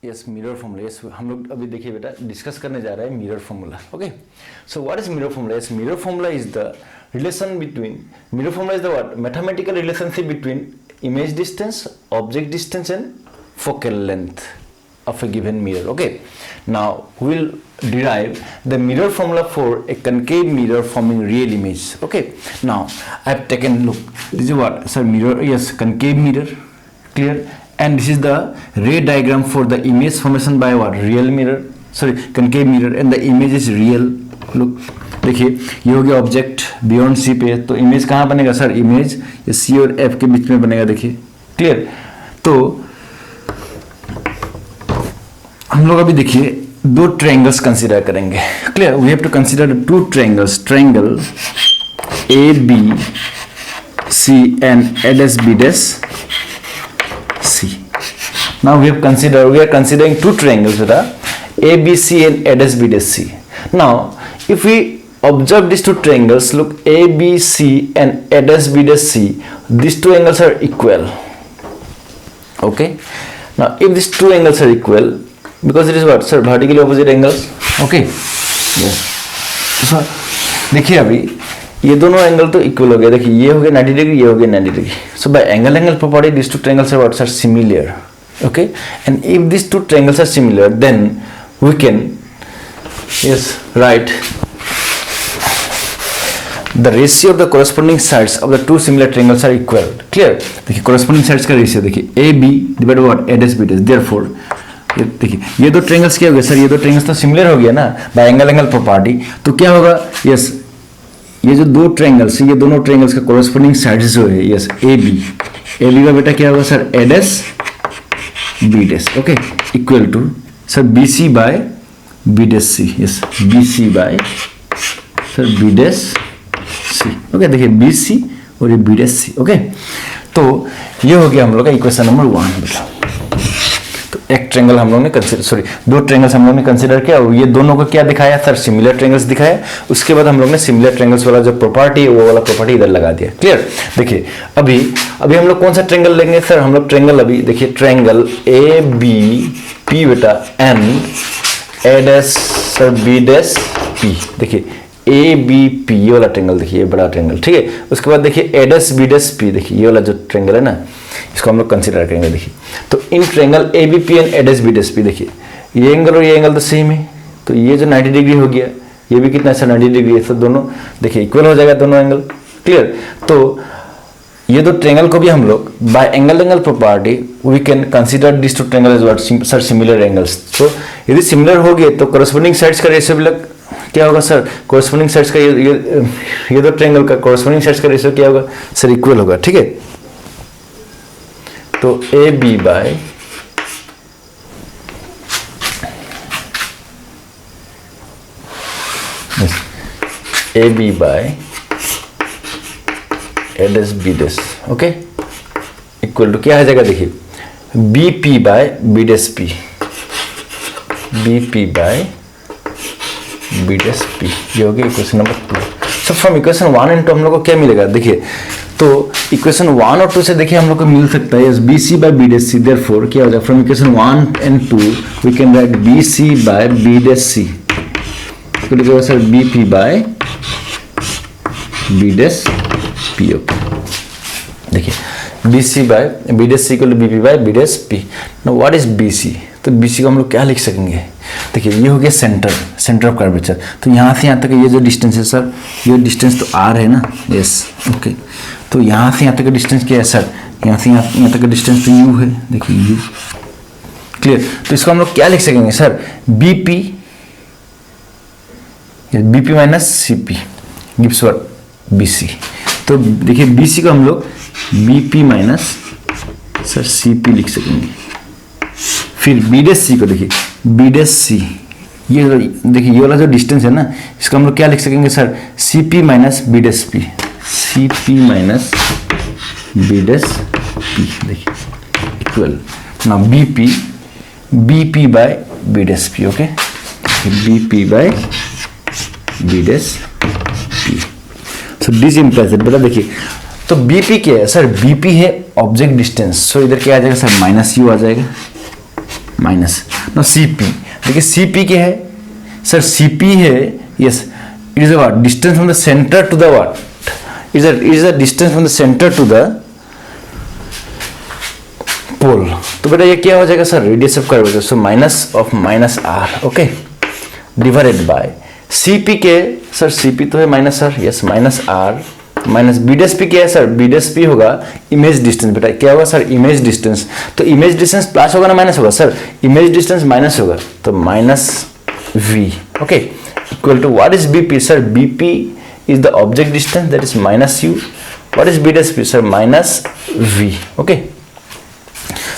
yes mirror formula, yes हम लोग अभी देखिए बेटा डिस्कस करने जा रहे हैं mirror formula. Okay, so what is mirror formula? Yes, mirror formula is the relation between, mirror formula is the what, mathematical relationship between image distance, object distance and focal length of a given mirror. Okay, now we'll derive the mirror formula for a concave mirror forming real image. Okay, now I have taken look, this is what sir, mirror, yes concave mirror, clear, and this is the ray diagram for the image formation by what, real mirror, sorry concave mirror, and the image is real. look देखिए ये हो गया object beyond सी पे, तो image कहाँ बनेगा sir, image सी और F के बीच में बनेगा। देखिए क्लियर, तो हम लोग अभी देखिए दो ट्रायंगल्स कंसीडर करेंगे। Clear, we have to consider two triangles, triangle A B C and A dash B dash C. Now we are considering two triangles बेटा, A B C and A dash B dash C. Now if we observe these two triangles, look A B C and A dash B dash C, these two angles are equal. Okay, now if these two angles are equal, because it is what sir, vertically opposite angles. Okay, yes, so देखिए अभी ये दोनों angle तो equal हो गया। देखिए ये हो गया 90 डिग्री, ये हो गया 90 degree. So bye angle property these two triangles are what sir, similar. Okay, and if these two triangles are similar, then we can yes write the ratio of the corresponding sides of the two similar triangles are equal. Clear? देखिए corresponding sides का ratio देखिए A B divide by what, A dash B dash. Therefore देखिए ये दो triangles क्या हो गए sir, ये दो ट्रायंगल्स तो सिमिलर हो गया ना बाय एंगल प्रॉपर्टी, तो क्या होगा, यस ये जो दो ट्रायंगल्स, ये दोनों ट्रायंगल्स का corresponding sides जो है, यस ए बी का बेटा क्या होगा sir, A dash B dash. Okay, equal to sir B C by B dash C, yes B C by sir B dash C. Okay, देखिए बी सी और ये B dash C. Okay, तो ये हो गया हम लोग का इक्वेशन नंबर 1 बेटा। तो एक ट्रायंगल हम लोग ने कंसीडर, सॉरी दो ट्रायंगल्स हम लोग ने कंसीडर किया, और ये दोनों को क्या दिखाया सर, सिमिलर ट्रायंगल्स दिखाया। उसके बाद हम लोग ने सिमिलर ट्रायंगल्स वाला जो प्रॉपर्टी है वो वाला प्रॉपर्टी इधर लगा दिया। क्लियर? देखिए अभी हम लोग कौन सा ट्रायंगल लेंगे सर, हम लोग ट्रायंगल अभी देखिए ट्रायंगल ए बी पी बेटा and A dash sir B dash P. देखिए ए बी पी ये वाला ट्रायंगल, देखिए ये बड़ा ट्रायंगल, ठीक है। उसके बाद देखिए ए डैश बी डैश पी, देखिए ये वाला जो ट्रायंगल है ना, इसको हम लोग कंसीडर करेंगे। देखिए तो in triangle A B P and A dash B dash P, देखिए ये एंगल और ये एंगल तो सेम है, तो ये जो 90 डिग्री हो गया, ये भी कितना है 90 डिग्री है, तो दोनों देखिए इक्वल हो जाएगा दोनों एंगल। क्लियर? तो ये दो ट्रायंगल को भी हम लोग by angle property we can consider this two triangle as what sir, similar angles. तो यदि सिमिलर हो गए तो कोरस्पोंडिंग साइड्स का रेशियो भी क्या होगा सर, कोरस्पोंडिंग साइड्स का ये दो ट्रायंगल का कोरस्पोंडिंग साइड्स का रेशियो क्या होगा सर, इक्वल होगा। ठीक है, तो A B by A B by A dash B dash, okay, equal to क्या आ जाएगा देखिए B P by B dash P, B P by B dash P, ये हो गया equation number 2। So from equation 1 and 2 हम लोग को क्या मिलेगा देखिए, तो इक्वेशन 1 और 2 से देखिए हम लोग को मिल सकता है B C by B dash C, therefore क्या हो जाएगा from equation 1 and 2 we can write B C by B dash C, तो लिखा sir B P by B dash P, okay. देखिए B C by B dash C equal to B P by B dash P. Now what is B C, तो B C को हम लोग क्या लिख सकेंगे, देखिए ये हो गया सेंटर ऑफ कर्वेचर, तो यहाँ से यहाँ तक ये जो डिस्टेंस है सर, ये डिस्टेंस तो आर है ना, यस, ओके, तो यहाँ से यहाँ तक का डिस्टेंस क्या है सर, यहाँ से यहाँ तक का डिस्टेंस तो यू है, देखिए यू, क्लियर। तो इसको हम लोग क्या लिख सकेंगे sir, B P minus C P gives what B C, तो देखिए बी सी को हम लोग B P minus sir C P लिख सकेंगे। फिर बी डैश सी को देखिए बी डैश सी, ये देखिए ये वाला जो डिस्टेंस है ना, इसको हम लोग क्या लिख सकेंगे sir, C P minus B dash P, C P minus B dash P, देखिए इक्वल ना B P by B dash P, okay, B P by B dash P. So this implies that, बेटा देखिए तो BP क्या है sir, BP है object distance, so इधर क्या आ जाएगा सर माइनस यू आ जाएगा, माइनस नो सीपी, देखिए सीपी क्या है सर, सीपी है, yes, it is what distance from the centre to the what, it is the distance from the centre to the pole, तो बेटा ये क्या हो जाएगा sir, radius of curvature, so minus of minus R, okay, divided by CP के sir, CP तो है minus sir, yes, minus R minus B dash P क्या है सर, बी डैश पी होगा इमेज डिस्टेंस, बेटा क्या होगा सर इमेज डिस्टेंस, तो इमेज डिस्टेंस प्लस होगा ना माइनस होगा सर, इमेज डिस्टेंस माइनस होगा तो minus v, okay, equal to what is BP sir, BP is the object distance that is minus u, what is B dash P sir minus v, okay.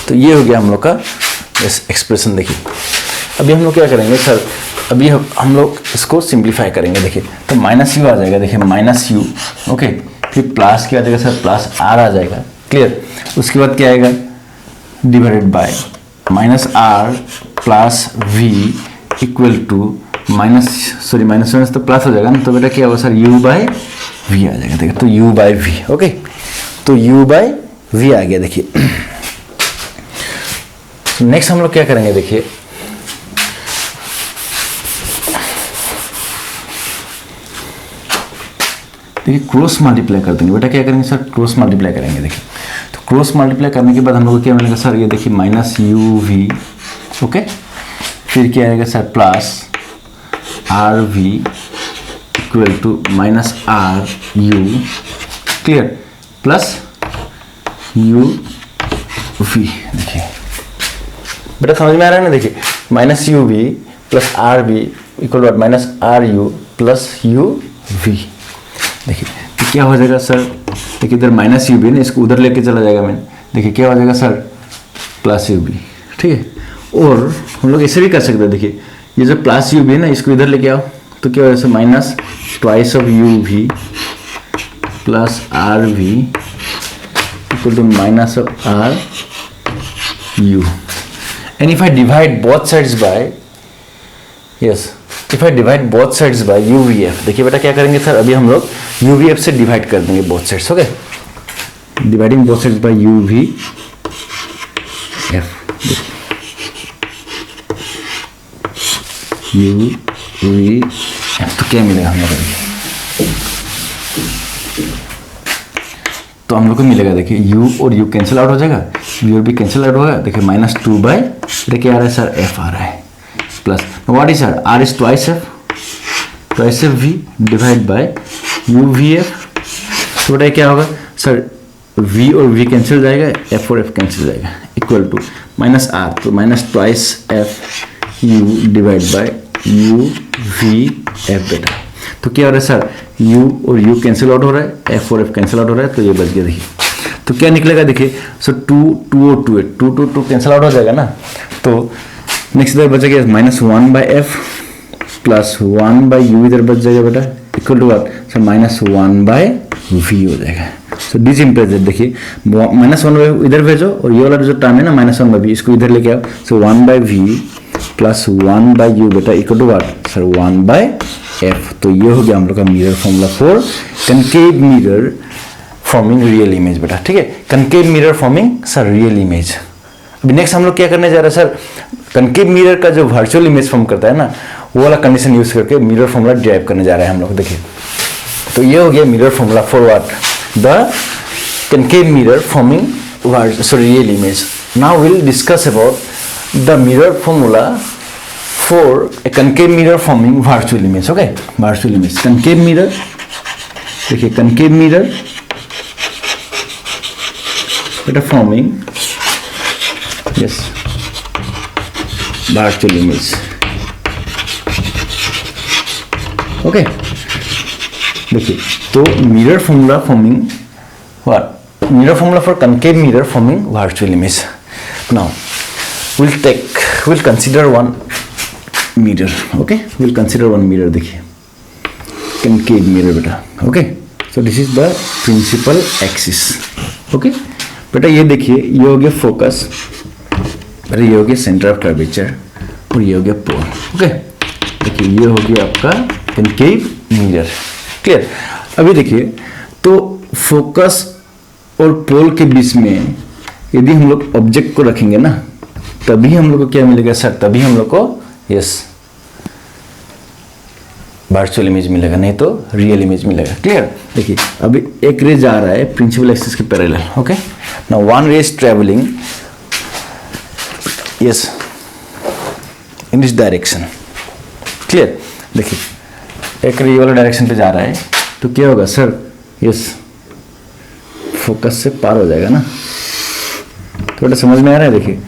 तो ये हो गया हम लोग का expression. देखिए अभी हम लोग क्या करेंगे सर, अभी हम लोग इसको सिंप्लीफाई करेंगे, देखिए तो माइनस यू आ जाएगा, देखिए माइनस यू, ओके, फिर प्लस क्या आ जाएगा सर, प्लस आर आ जाएगा, क्लियर, उसके बाद क्या आएगा divided by minus R plus v equal to minus minus तो प्लस हो जाएगा ना, तो बेटा क्या होगा सर यू बाय वी आ जाएगा, देखिए तो यू बाय वी, ओके, तो यू बाय वी आ गया। देखिए नेक्स्ट हम लोग क्या करेंगे, देखिए क्रॉस मल्टीप्लाई कर देंगे, बेटा क्या करेंगे सर, क्रॉस मल्टीप्लाई करेंगे। देखिए तो क्रॉस मल्टीप्लाई करने के बाद हम लोग को क्या मिलेगा सर, ये देखिए माइनस यू वी, ओके, फिर क्या आएगा sir plus R v equal to minus R u, clear, plus u v. देखिए बेटा समझ में आ रहा है ना, देखिए minus u v plus R v equal to minus R u plus u v. देखिए तो क्या हो जाएगा सर, देखिए इधर माइनस यू बी ना, इसको उधर लेके चला जाएगा मैंने, देखिए क्या हो जाएगा सर प्लस यू बी, ठीक है। और हम लोग ऐसे भी कर सकते हैं, देखिए ये जो प्लस यू बी है ना, इसको इधर लेके आओ तो क्या हो जाएगा minus twice of u v plus R v equal to minus of R u, and if I divide both sides by, yes, if I divide both sides by UVF, देखिए बेटा क्या करेंगे सर, अभी हम लोग UVF से divide कर देंगे both sides, okay, dividing both sides by UVF, UVF तो क्या मिलेगा हम लोग, तो हम लोग को मिलेगा, देखिए U और U कैंसिल आउट हो जाएगा, V और B कैंसिल आउट होगा, देखिए माइनस 2 बाय क्या आ रहा है सर F आ रहा है, plus what is R is twice F V divide by UVF, तो बेटा क्या होगा सर V और V कैंसिल हो जाएगा, F और F कैंसिल हो जाएगा, इक्वल टू माइनस R, तो minus twice F U divide by UVF बेटा, तो क्या हो रहा है सर U और U कैंसिल आउट हो रहा है, F और F कैंसिल आउट हो रहा है, तो ये बच गया। देखिए तो क्या निकलेगा, देखिए सो 2 और 2 है, 2 कैंसिल आउट हो जाएगा ना, तो नेक्स्ट इधर बचेगा minus 1 by F plus 1/u इधर बच जाएगा बेटा, equal to what sir -1/v हो जाएगा। सो दिस इंप्लाइज दैट, देखिए -1/v इधर भेजो और ये वाला जो टर्म है ना -1/v इसको इधर लेके आओ। सो 1/v प्लस 1/u बेटा equal to what sir 1/f। तो ये हो गया हम लोग का mirror formula for concave mirror forming real image बेटा। ठीक है, concave mirror forming sir real image. अभी नेक्स्ट हम लोग क्या करने जा रहे हैं सर, कनकेव मिरर का जो वर्चुअल इमेज फॉर्म करता है ना वो वाला कंडीशन यूज करके मिरर फॉर्मूला ड्राइव करने जा रहे हैं हम लोग। देखिए तो ये हो गया mirror formula for what the concave mirror forming real image. Now will discuss about the mirror formula for a concave mirror forming virtual image. Okay, virtual image concave mirror, देखिए कनकेव मिरर बेटा forming yes virtual image. Okay, देखिए तो mirror formula forming what mirror formula for concave mirror forming virtual image. Now we'll consider one mirror. Okay, we'll consider one mirror. देखिए concave mirror बेटा। okay, so this is the principal axis. okay बेटा ये देखिए ये हो गया focus, बेटा ये हो गया सेंटर ऑफ कर्वेचर और ये हो गया पोल। ओके, देखिए ये हो गया आपका concave mirror। क्लियर। अभी देखिए तो फोकस और पोल के बीच में यदि हम लोग ऑब्जेक्ट को रखेंगे ना तभी हम लोग को क्या मिलेगा सर, तभी हम लोग को यस वर्चुअल इमेज मिलेगा, नहीं तो रियल इमेज मिलेगा। क्लियर। देखिए अभी एक रे जा रहा है प्रिंसिपल एक्सिस के पैरेलल। ओके, नाउ वन रे is travelling yes in this direction. Clear. देखिए एक रे वाला डायरेक्शन पे जा रहा है तो क्या होगा सर, यस फोकस से पार हो जाएगा ना। थोड़ा समझ में आ रहा है। देखिए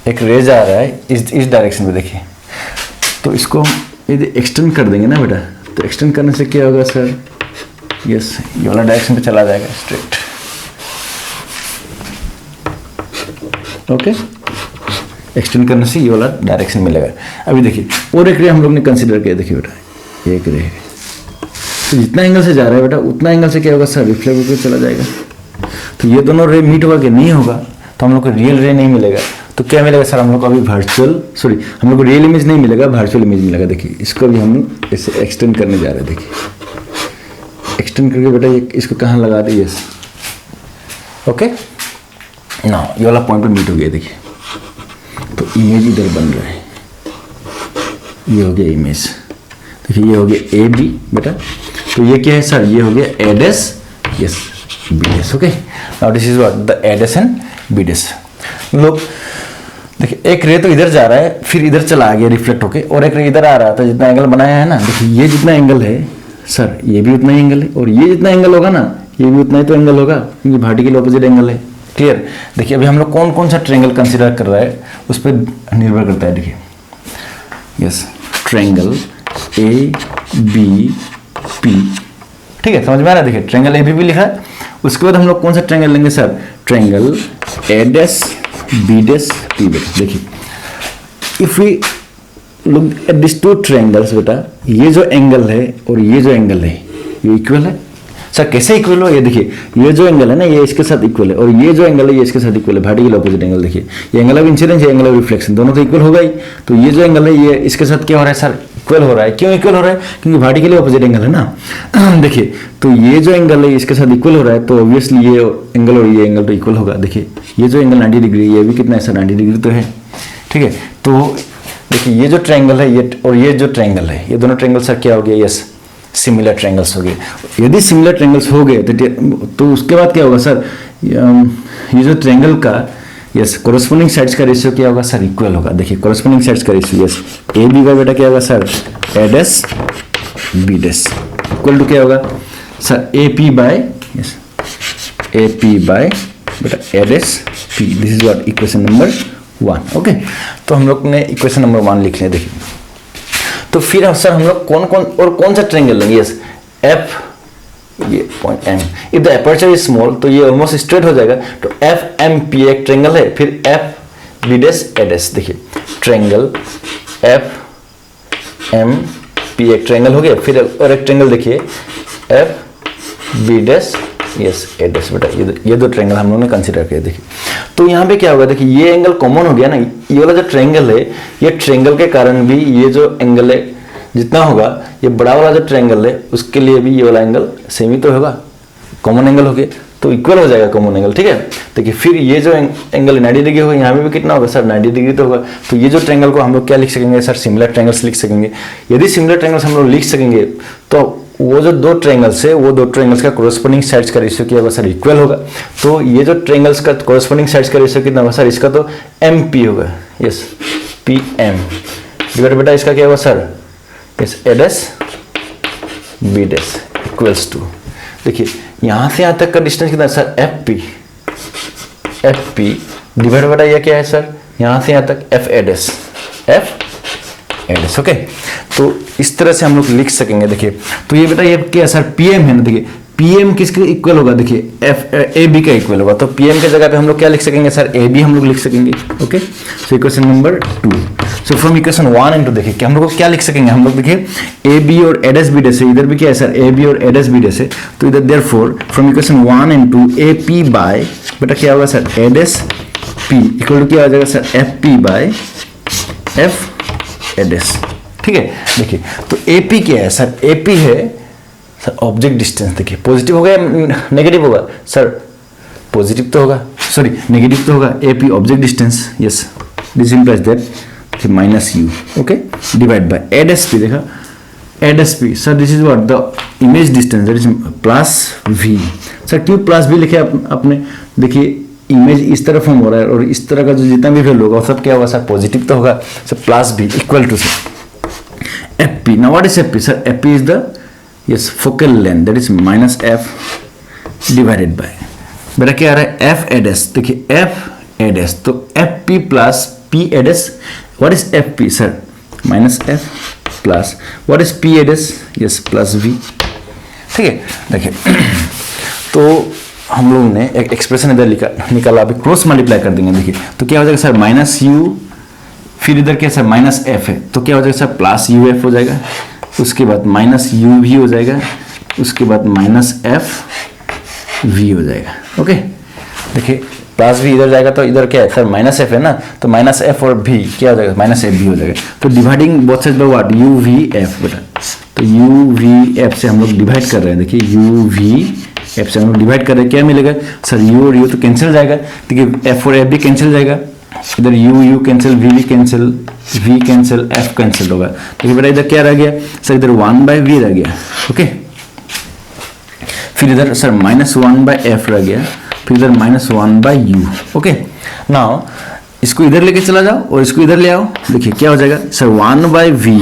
एक रे जा रहा है इस डायरेक्शन पे, देखिए तो इसको यदि एक्सटेंड कर देंगे ना बेटा तो एक्सटेंड करने से क्या होगा सर, यस ये वाला डायरेक्शन पे चला जाएगा स्ट्रेट। ओके, एक्सटेंड करने से ये वाला डायरेक्शन मिलेगा। अभी देखिए और एक रे हम लोग ने कंसिडर किया। देखिए बेटा एक रे तो जितना एंगल से जा रहा है बेटा उतना एंगल से क्या होगा सर, रिफ्लेक्ट होकर चला जाएगा। तो ये दोनों रे मीट होगा कि नहीं होगा, तो हम लोग को रियल रे नहीं मिलेगा। तो क्या मिलेगा सर, हम लोग को अभी हम लोग को रियल इमेज नहीं मिलेगा, वर्चुअल इमेज मिलेगा। देखिए इसको भी हम लोग ऐसे एक्सटेंड करने जा रहे हैं। देखिए एक्सटेंड करके बेटा ये इसको कहाँ लगा दें, यस ओके ना ये वाला पॉइंट पे मीट हो गया। देखिए तो इमेज इधर बन रहा है, ये हो गया इमेज। देखिए ये हो गया ए बी बेटा, तो ये क्या है सर, ये हो गया A dash yes B dash. Okay, now this is what the A dash and B dash. लोग देखिए एक रे तो इधर जा रहा है फिर इधर चला आ गया रिफ्लेक्ट होके, और एक रे इधर आ रहा था। जितना एंगल बनाया है ना, देखिए ये जितना एंगल है सर ये भी उतना ही एंगल है, और ये जितना एंगल होगा ना ये भी उतना ही तो एंगल होगा, क्योंकि वर्टिकल ऑपोजिट एंगल है। क्लियर। देखिए अभी हम लोग कौन कौन सा ट्रायंगल कंसीडर कर रहा है उस पर निर्भर करता है। देखिए yes triangle A B P, ठीक है समझ में आ रहा है। देखिए ट्रायंगल ए बी पी लिखा है, उसके बाद हम लोग कौन सा ट्रायंगल लेंगे sir, triangle A dash B dash P बेटा। देखिए if we look at this two triangles बेटा, ये जो एंगल है और ये जो एंगल है ये इक्वल है। सर कैसे इक्वल हो, ये देखिए ये जो एंगल है ना ये इसके साथ इक्वल है, और ये जो एंगल है ये इसके साथ इक्वल है, वर्टिकल ऑपोजिट एंगल। देखिए ये एंगल ऑफ इंसिडेंस, ये एंगल ऑफ रिफ्लेक्शन, दोनों तो इक्वल होगा ही। तो ये जो एंगल है ये इसके साथ क्या हो रहा है सर, इक्वल हो रहा है। क्यों इक्वल हो रहा है, क्योंकि वर्टिकली ऑपोजिट एंगल है ना। देखिए तो ये जो एंगल है इसके साथ इक्वल हो रहा है, तो ऑब्वियसली ये एंगल और ये एंगल तो इक्वल होगा। देखिए ये जो एंगल 90 डिग्री, ये भी कितना है सर 90 डिग्री तो है। ठीक है, तो देखिए ये जो ट्रायंगल है ये और ये जो ट्रायंगल है, ये दोनों ट्रायंगल सर क्या हो गया, यस सिमिलर ट्रायंगल्स हो गए। यदि सिमिलर ट्रायंगल्स हो गए तो उसके बाद क्या होगा सर, ये जो ट्रायंगल का यस कोरस्पोंडिंग साइड्स का रेशियो क्या होगा सर, इक्वल होगा। देखिए कोरस्पोंडिंग साइड्स का रेशियो यस ए बी का बेटा क्या होगा sir, A dash B dash equal to क्या होगा sir, A P by yes A P by बेटा A dash P. This is what equation number 1। Okay, तो हम लोग ने इक्वेशन नंबर 1 लिख लिया। देखिए तो फिर सर हम लोग कौन सा ट्रायंगल लेंगे, यस एफ ये point M. If the aperture is small तो ये ऑलमोस्ट स्ट्रेट हो जाएगा, तो एफ एम पी एक ट्रायंगल है, फिर F B dash A dash. देखिए ट्रायंगल एफ एम पी एक ट्रायंगल हो गया, फिर और एक ट्रायंगल देखिए F B dash yes A dash. बेटा ये दो ट्रायंगल हम लोगों ने कंसीडर किया। देखिए तो यहाँ पे क्या होगा, देखिए ये एंगल कॉमन हो गया ना, ये वाला जो ट्रायंगल है ये ट्रायंगल के कारण भी ये जो एंगल है जितना होगा, ये बड़ा वाला जो ट्रायंगल है उसके लिए भी ये वाला एंगल सेम ही तो होगा, कॉमन एंगल हो गया तो इक्वल हो जाएगा कॉमन एंगल। ठीक है, देखिए फिर ये जो एंगल 90 डिग्री होगा, यहाँ पे भी कितना होगा सर 90 डिग्री तो होगा। तो ये जो ट्रायंगल को हम लोग क्या लिख सकेंगे सर, सिमिलर ट्रायंगल्स लिख सकेंगे। यदि सिमिलर ट्रायंगल्स हम लोग लिख सकेंगे तो वो जो दो ट्रायंगल्स है वो दो ट्रायंगल्स का कोरस्पोंडिंग साइड्स का रेशियो क्या होगा सर, इक्वल होगा। तो ये जो ट्रायंगल्स का कोरस्पोंडिंग साइड्स का रेशियो कितना होगा सर, इसका तो एम पी होगा, यस पी एम डिवाइड बेटा इसका क्या होगा sir, yes A dash B dash equals to, देखिए यहां से यहां तक का डिस्टेंस कितना है सर, एफ पी डिवाइड बेटा यह क्या है सर, यहां से यहां तक एफ ए डैश ओके। तो इस तरह से हम लोग लिख सकेंगे। देखिए तो ये बेटा ये क्या है सर, पीएम है ना, देखिए पीएम किसके इक्वल होगा, देखिए एफ ए बी का इक्वल होगा। तो पीएम के जगह पे हम लोग क्या लिख सकेंगे सर, ए बी हम लोग लिख सकेंगे। Okay so equation number 2। So from equation 1 and 2 देखिए कि हम लोग को क्या लिख सकेंगे, हम लोग देखिए ए बी और ए डैश बी डैश है, इधर भी क्या है सर ए बी और ए डैश बी डैश है, तो इधर therefore from equation 1 and 2 A P by बेटा क्या होगा sir, A dash P equal to क्या हो जाएगा sir, F P by F A dash. ठीक है, देखिए तो एपी क्या है सर, एपी है सर ऑब्जेक्ट डिस्टेंस। देखिए पॉजिटिव होगा या नेगेटिव होगा सर, पॉजिटिव तो होगा, सॉरी नेगेटिव तो होगा, AP object distance, yes this implies that minus u okay divide by A dash P. देखा A dash P sir this is what the image distance that is plus v. Sir क्यों plus v लिखे अपने, देखिए image इस तरह form हो रहा है और इस तरह का जो जितना भी वैल्यू होगा सब क्या होगा सर, पॉजिटिव तो होगा। Sir plus B equal to sir FP. Now what is FP? Sir, FP is the focal length, that is minus F divided by बेटा क्या आ रहा है F A dash। देखिए F A dash तो FP plus P A dash। What is FP sir? Minus F plus what is P A dash? Yes plus V। ठीक है, देखिए तो हम लोग ने एक एक्सप्रेशन इधर निकाला, अभी क्रॉस मल्टीप्लाई कर देंगे। देखिए तो क्या हो जाएगा सर, माइनस यू, फिर इधर क्या सर माइनस एफ है तो क्या हो जाएगा सर प्लस यू एफ हो जाएगा, उसके बाद माइनस यू भी हो जाएगा, उसके बाद माइनस एफ वी हो जाएगा। ओके देखिए प्लस भी इधर जाएगा तो इधर क्या है सर माइनस एफ है ना, तो माइनस एफ और भी क्या हो जाएगा, माइनस एफ भी हो जाएगा। तो dividing both side by what, you V F बेटा, तो यू वी एफ से हम लोग डिवाइड कर रहे हैं। देखिए यू वी एफ से हम लोग डिवाइड कर रहे हैं, क्या मिलेगा सर, यू और यू तो कैंसिल हो जाएगा। देखिए एफ और एफ भी कैंसिल हो जाएगा, इधर u cancel, v cancel, v cancel, f cancel होगा। देखिए बेटा इधर क्या रह गया सर, इधर 1 बाय वी रह गया। ओके फिर इधर सर माइनस 1 बाय एफ रह गया, फिर इधर minus 1 by u. Okay now इसको इधर लेके चला जाओ और इसको इधर ले आओ। देखिए क्या हो जाएगा sir, 1 by v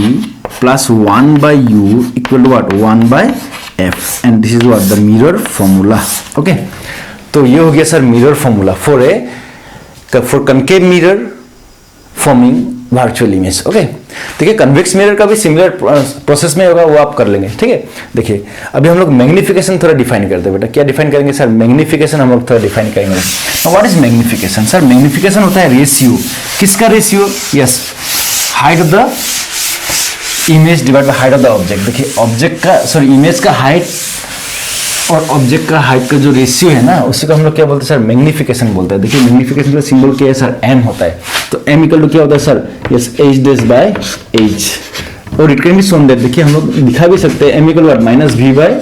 plus 1 by u equal to what, 1 by f and this is what the mirror formula. Okay तो ये हो गया sir mirror formula for concave mirror forming virtual image. Okay देखिए कन्वेक्स मिरर का भी similar process में होगा, वो आप कर लेंगे। ठीक है, देखिए अभी हम लोग मैग्निफिकेशन थोड़ा डिफाइन करते हैं। बेटा क्या डिफाइन करेंगे सर, मैग्निफिकेशन हम लोग थोड़ा डिफाइन करेंगे। What is magnification sir, magnification होता है रेशियो, किसका ratio, yes height of the image divide by height of the object. देखिए ऑब्जेक्ट का सॉरी इमेज का हाइट और ऑब्जेक्ट का हाइट का जो रेशियो है ना, उसी को हम लोग क्या बोलते हैं सर, मैग्निफिकेशन बोलते हैं। देखिए मैग्निफिकेशन का सिंबल क्या है सर, m होता है। तो m इक्वल टू क्या होता है sir, yes h dash by h और it can be shown that, देखिए हम लोग दिखा भी सकते हैं m equal to minus v by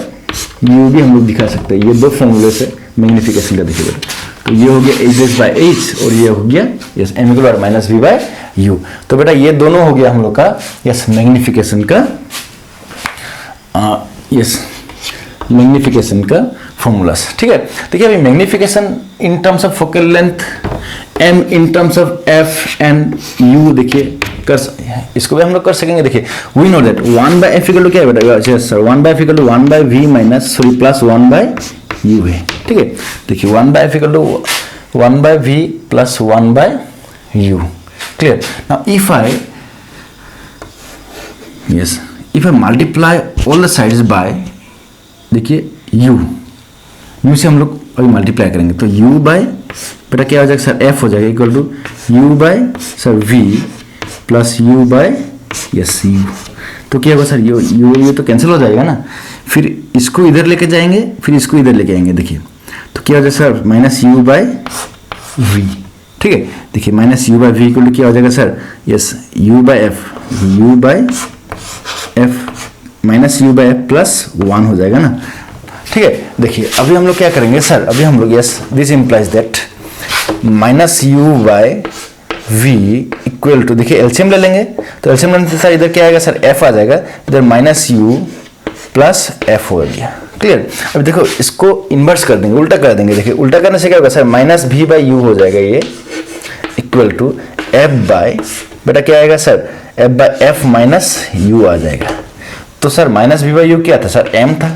u भी हम लोग दिखा सकते हैं। ये दो फॉर्मूले से मैग्निफिकेशन का देखिए बेटा, तो ये हो गया h डैश बाय h और ये हो गया yes m equal to minus v by u। तो बेटा ये दोनों हो गया हम लोग का यस मैग्निफिकेशन का यस मैग्निफिकेशन का फॉर्मूलास। ठीक है, देखिए अभी magnification in terms of focal length, m in terms of f and u देखिए कर इसको भी हम लोग कर सकेंगे। देखिए we know that 1 by f equal to क्या है बेटा, yes sir 1 by f equal to 1 by v minus sorry plus 1 by u है। ठीक है, देखिए 1 by f equal to 1 by v plus 1 by u। Clear, now if I multiply all the sides by, देखिए u से हम लोग अभी multiply करेंगे तो u बाय बेटा क्या हो जाएगा सर, f हो जाएगा equal to u by sir v plus u by yes u। तो क्या होगा सर, ये तो कैंसिल हो जाएगा ना, फिर इसको इधर लेके जाएंगे, फिर इसको इधर लेके आएंगे। देखिए तो क्या हो जाएगा sir, minus u by v. ठीक है, देखिए minus u by v equal to क्या हो जाएगा sir, yes u by f minus u by f plus 1 हो जाएगा ना। ठीक है, देखिए अभी हम लोग क्या करेंगे सर, अभी हम लोग yes this implies that minus u by v equal to, देखिए एलसीएम ले लेंगे, तो एलसीएम लेने से सर इधर क्या आएगा सर, एफ आ जाएगा, इधर माइनस यू प्लस एफ हो गया। क्लियर। अब देखो इसको इन्वर्स कर देंगे, उल्टा कर देंगे। देखिए उल्टा करने से क्या होगा सर, माइनस भी बाई यू हो जाएगा ये, इक्वल टू एफ बाय, बेटा क्या आएगा sir, f by f minus u आ जाएगा। तो सर माइनस भी बाई यू क्या था सर, एम था,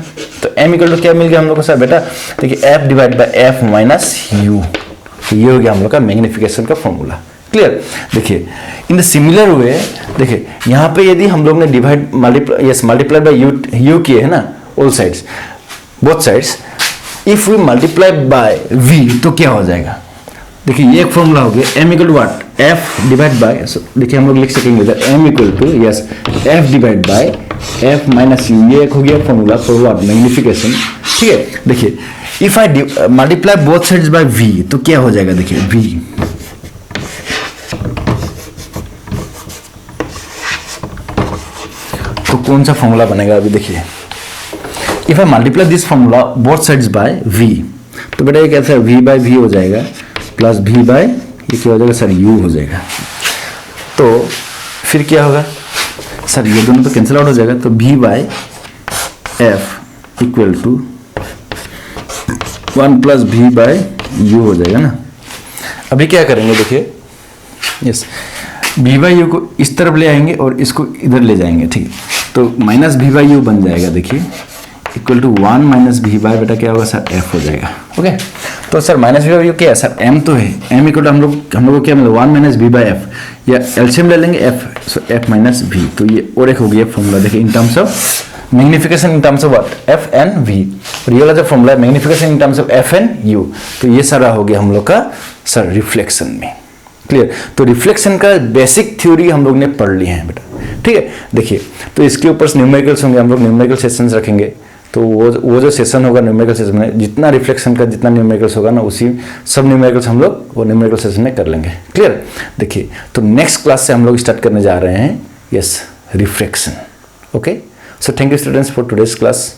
तो एम इक्वल टू क्या मिल गया हम लोग को सर, बेटा देखिए F divide by f minus u, ये हो गया हम लोग का मैग्निफिकेशन का फॉर्मूला। क्लियर। देखिए इन द सिमिलर वे, देखिए यहाँ पे यदि हम लोग ने डिवाइड मल्टीप्लाई बाय यू किए है ना, all sides both sides, if we multiply by v तो क्या हो जाएगा, देखिए ये एक फॉर्मूला हो गया, m equal to what, f divide by, देखिए हम लोग लिख सकेंगे इधर m equal to yes f divide by f minus u, ये एक हो गया फॉर्मूला फॉर व्हाट, मैग्निफिकेशन। ठीक है, देखिए if I multiply both sides by v तो क्या हो जाएगा, देखिए वी तो कौन सा फॉर्मूला बनेगा, अभी देखिए if I multiply this formula both sides by v, तो बेटा ये कैसा है, वी बाय वी हो जाएगा प्लस वी बाय ये क्या हो जाएगा सर, यू हो जाएगा। तो फिर क्या होगा सर, ये दोनों तो कैंसिल आउट हो जाएगा, तो v by f equal to 1 plus v by u हो जाएगा ना। अभी क्या करेंगे, देखिए यस वी बाई यू को इस तरफ ले आएंगे और इसको इधर ले जाएंगे। ठीक, तो माइनस वी बाई यू बन जाएगा, देखिए equal to 1 minus v by, बेटा क्या होगा सर, एफ हो जाएगा। ओके, तो sir minus v by u क्या है सर, एम तो है, एम इक्वल टू हम लोग को क्या मतलब 1 माइनस वी बाय एफ, या एलसीएम ले लेंगे f, so f minus v, तो ये और एक हो गया फॉर्मूला। देखिए in terms of magnification in terms of what, f and v, और ये वाला जो formula magnification in terms of f and u, तो ये सारा हो गया हम लोग का सर रिफ्लेक्शन में। क्लियर। तो रिफ्लेक्शन का बेसिक थ्योरी हम लोग ने पढ़ ली है बेटा। ठीक है, देखिए तो इसके ऊपर न्यूमेरिकल्स होंगे, हम लोग न्यूमेरिकल सेशंस रखेंगे, तो वो जो सेशन होगा न्यूमेरिकल सेशन में, जितना रिफ्लेक्शन का जितना न्यूमेरिकल्स होगा ना, उसी सब न्यूमेरिकल्स हम लोग वो न्यूमेरिकल सेशन में कर लेंगे। क्लियर। देखिए तो नेक्स्ट क्लास से हम लोग स्टार्ट करने जा रहे हैं yes reflection. Okay, so thank you students for today's class.